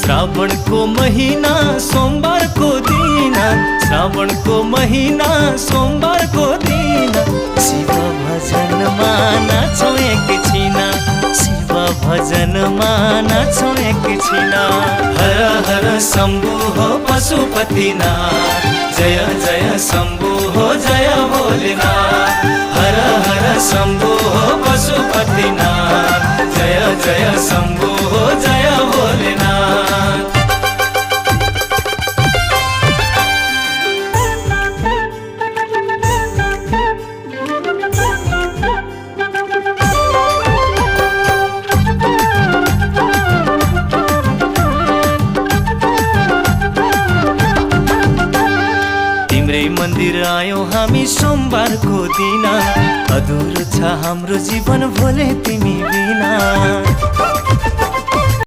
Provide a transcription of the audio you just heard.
श्रावणको महिना सोमबारको दिन, श्रावणको महिना सोमबारको दिन, शिव भजनमा नाचौँ एकछिन, शिव भजनमा नाचौँ एकछिन। हर हर शम्भु हो पशुपतिनाथ, जय जय शम्भु हो जय भोलेनाथ। हर हर शम्भु हो पशुपतिनाथ, जय जय शम्भु हो जय भोलेनाथ। तिम्रै मन्दिर आयौँ हामी सोमबारको दिन, अधुरो छ हाम्रो जीवन भोले तिमी बिना।